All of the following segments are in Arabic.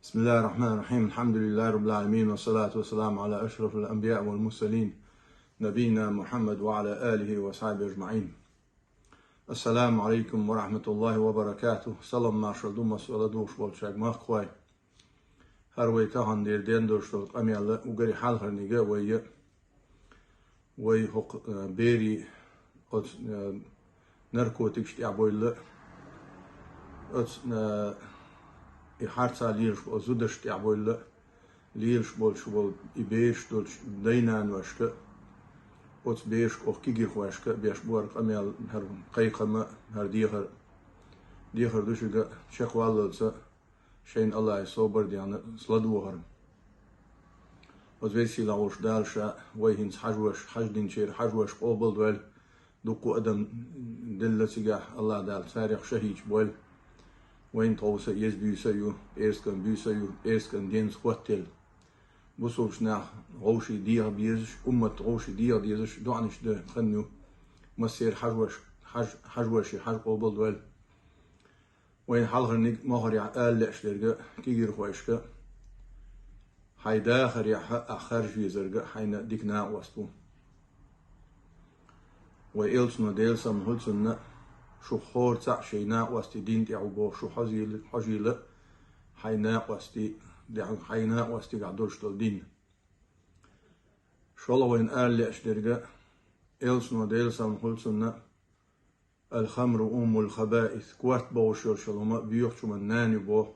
بسم الله الرحمن الرحيم. الحمد لله رب العالمين، والصلاة والسلام على أشرف الأنبياء والمرسلين نبينا محمد وعلى آله وصحبه أجمعين. السلام عليكم ورحمة الله وبركاته. سلام ما شردوم مسؤول دوش bolşak mahkoy. Her way tahan derden doştol amyalla ugari halharniga way hok beri ot narkotik ştiaboyla ot hartsa lirш ozudaş ştiaboyla lirш bolşbol ibeş dolş daynan vaşka ot beş okigir vaşka beş buarq amyal her qayqama her diğer düşüge şeqvallısa şeyin Allah'a sober diyanı sladuharım. Az vesile hoş dalşa vayhins hajdin şer hajwaş qobul vel duku adam dillesiga Allah dal sarih şahij bol وين توسع يزبيسيو إيرسكن دينس خوتل بوسوشنا غوشي ديا بيزش أمة غوشي ديا بيزش دعنش ده خنو مسير حجوش قبل دول وين حلغرنيك مهري آل لأشترجع كيجر خواشكا هيدا خريع آخر جيزرجع هينا ديكنا وستو وإلسنا ديلسا مهلسنا شو خور تاع شينا واستي دين تعبو شو حجيل حينا واستي حينا واستي قعدوش دين شو الله وين قال لي أشترجع إلسنا ديلسا مهلسنا الخمر الخبائث كوات بوشور شلوما بيوحشو من ناني بو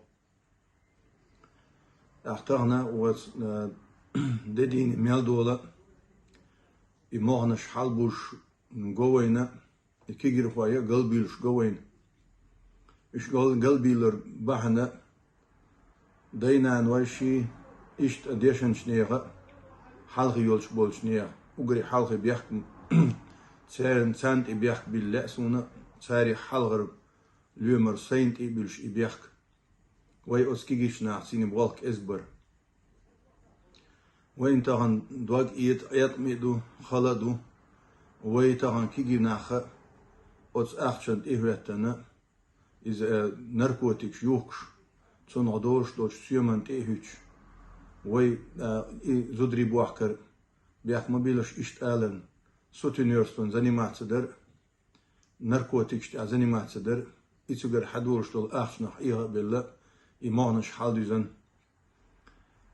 احتغنا وز دين ميل دولا إموغنش حالبوش نقوينا كيجر خوايا قلبيلش قوين إش قلبيلر بحنا دينا نوشي إشت أديشن شنيغا حلقي يولش بول شنيغ وقري حلقي بيحك تسارن سانت إبيحك باللأسونا تساري حلغر ليومر سينت إبيلش إبيحك وي أسكيجيش ناعسيني بغالك إزبر وين تاهن دواق إيت ميدو خلدو وي تاهن كيجي ناخا أتس أخشن إهوتنا إذا نركوتيك يوكش تون غدورش دوش سيومنت إهوش وي زودري بوحكر بيح مبيلش إشت آلن سوتينيرستون زنيمات صدر نركوتيك شت زنيمات صدر إتسوغر حدورش دول أخشنح إيها بالله إيمانش حالدوزن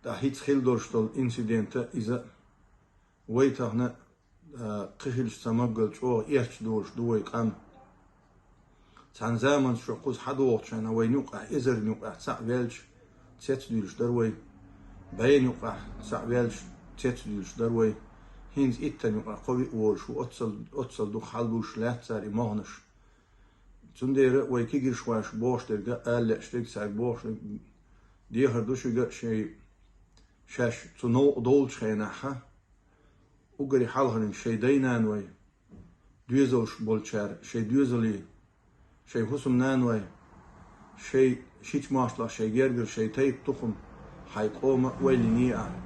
دا هيتس خيل دورش دول إنسيدنتا إذا وي تاهنا قشلش سمقل شو إيرش دورش دوي قام تان زمان شو قوس حدوق شان وين يوقع إزر يوقع ساع ويلش تسديلش دروي بين يوقع ساع ويلش تسديلش دروي هينز إتن يوقع قوي ورش وأتصل دو حلبوش لا تسار إمانش تندير ويكيجر شواش بوش درجة آل اشترك ساق بوش ديهر دوشجع شيء شاش تنو دول شيناها وقري حالهن شيء دينان وي دوزوش بولشار شيء دوزلي شيء حسم نانوي شيء شيت ماشلا شيء جرجر شيء تيب تخم حيقوم ويلينيا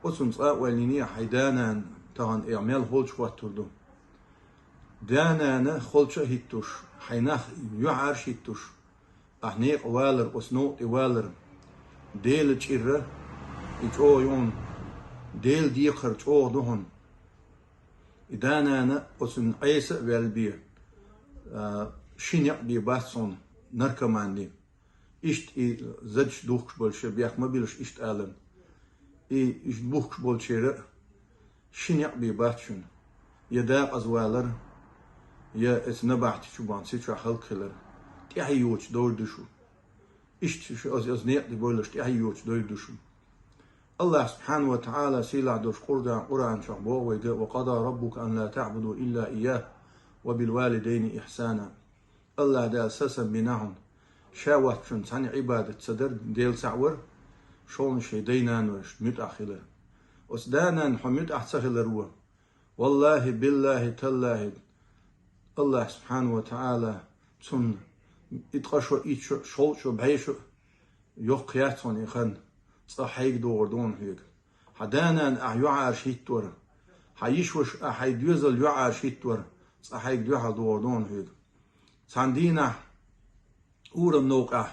وسمس ويلينيا حيدانان تهان إعمال هولش واتردو دانانا خولش هيتوش حيناخ يعرش هيتوش أحنيق والر وسنوت والر ديل تشيرة يجو يون ديل ديقر تشو دهن دانانا وسن عيسى والبير شينيق بي باسون نركماندي إشت زدش دوخش بولش بياك مبيلش إشت آلن إشت بوخش بولشيرة شينيق بي باسون يداق أزوالر يا إتنبعت شبان سيتشا خلق خلر تيحيوش دور دشو إشت أز نيق دي بولش تيحيوش دور دشو الله سبحانه وتعالى سيلع دوش قرآن شعبه وقضى ربك أن لا تعبدوا إلا إياه وبالوالدين إحسانا الله دا أساسا بناهم شاوات شن تعني عبادة صدر ديل سعور شون شي دينان وش متأخلة وسدانا حمد أحسخل روح والله بالله تالله الله سبحانه وتعالى تن إتقشو إيشو شولشو بهيشو يقياتون يخن صحيح دون هيك حدانا أحيوعا شيتور حيشوش أحيدوزل يوعا شيتور صحيح دون هيك ساندينا أورم نوقع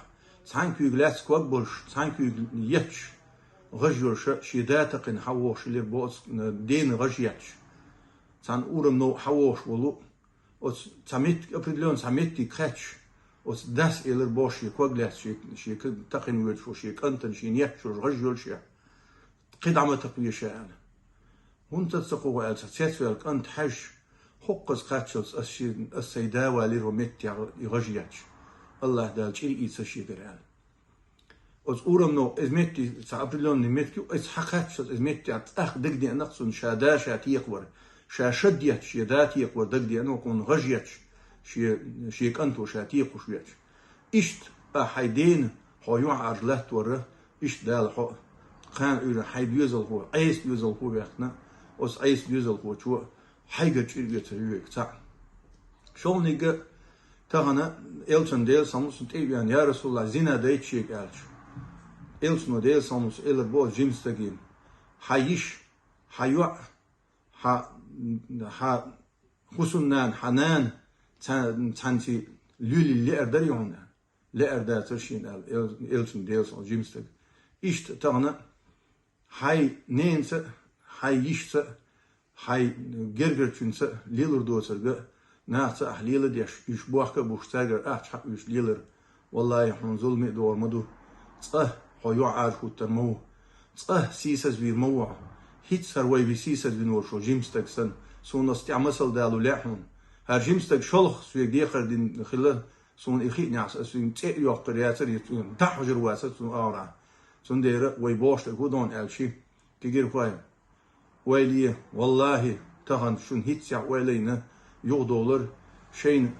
سانكو جلاس كوبرش سانكو يتش غجرش شيداتقن حوش اللي بوس دين غجيتش سان أورم نو حوش ولو os samit opredelion samiti kretsch os das eler bosch koglas شي تقن ويل شي كنتن شي نيت شو رجول شي قدامه تقوي شي انا هون تسقوا على تسيسوال كنت حج حقز قاتشلس السيدا والي روميت يغجياتش الله دال شي يتس شي غرال os أورم نو ازمتي سابريلون نمتكو اس حقاتش ازمتي اخ دغدي نقصن شاداشات يقور شاشديت شيدات يقور دغدي انو كون غجياتش شي كنتو شاتي قشياتش اشت حيدين هويو عرلت ور اشت دال حق خان يور حيد يوزل هو ايس يوزل هو وقتنا os ايس يوزل هو شو حاجه تشيل تريك تاع شو نيجا تاعنا إلشن ديل ساموس تيجان يا رسول الله زنا دايتشي قالش إلشن ديل ساموس إلر بو جيمس تجين حيش حيوع ح خصوصاً حنان تانتي لولي اللي أردريونا لا أردار ترشين إلشن ديل سام جيمس تج إشت تاعنا حي نينس حي يشت حي جرجرتشنس ليلر دوسر ناس أحليل ديش يشبوحك بوشتاجر حق يش ليلر والله يحن ظلمي دور مدو حيو عاد خوتر سيسس بير موع هيت سروي بسيسس بنور شو جيمستك سن سون استعمسل دالو لاحون هر جيمستك شلخ سوي ديخر دين خلا سون إخي ناس سون تي يوقر ياسر يتون تحجر واسط سون أورا سون دير ويبوش الهودون ألشي تجير فايم ويلي والله تهن شون هيت سع ويلينا يغدولر شين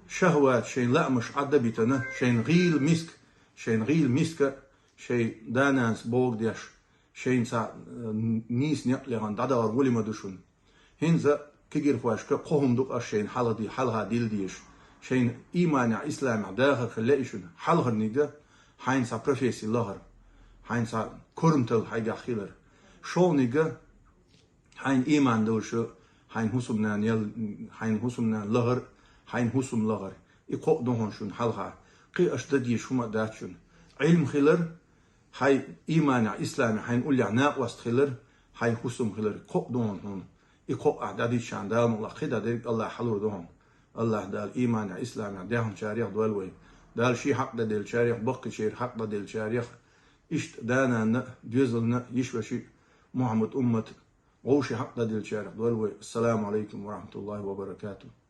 شهوات شين لا مش عدبتنا شين غيل مسك شي دانانس بوغ ديش شين سا نيس نقل عن دادار ولي مدشون هنزا كجير فاشك قهم دوك شين حلها ديل ديش شين إيمان إسلام داخل خلايشون حلها نيجا حين سا بروفيسي لهر حين سا كرمتل حاجة خيلر شو نيجا حين إيمان دوشو حين حسمنا لغر حين حسم لغر يقوق دهون شون حلها قي أشتدي شوما داتشون علم خلر حي إيمان إسلام حين قول عناق وست خلر حين حسم خلر قوق دهون هون يقوق أعدادي شان دال مغلا قيدا ديك الله حلو دهون الله دال إيمان إسلام دهون شاريخ دولوي دال شي حق ديل شاريخ بقي شير حق ديل شاريخ إشت دانا ديزلنا يشوشي محمد أمة غوشي حق ديل شاريخ دولوي السلام عليكم ورحمة الله وبركاته.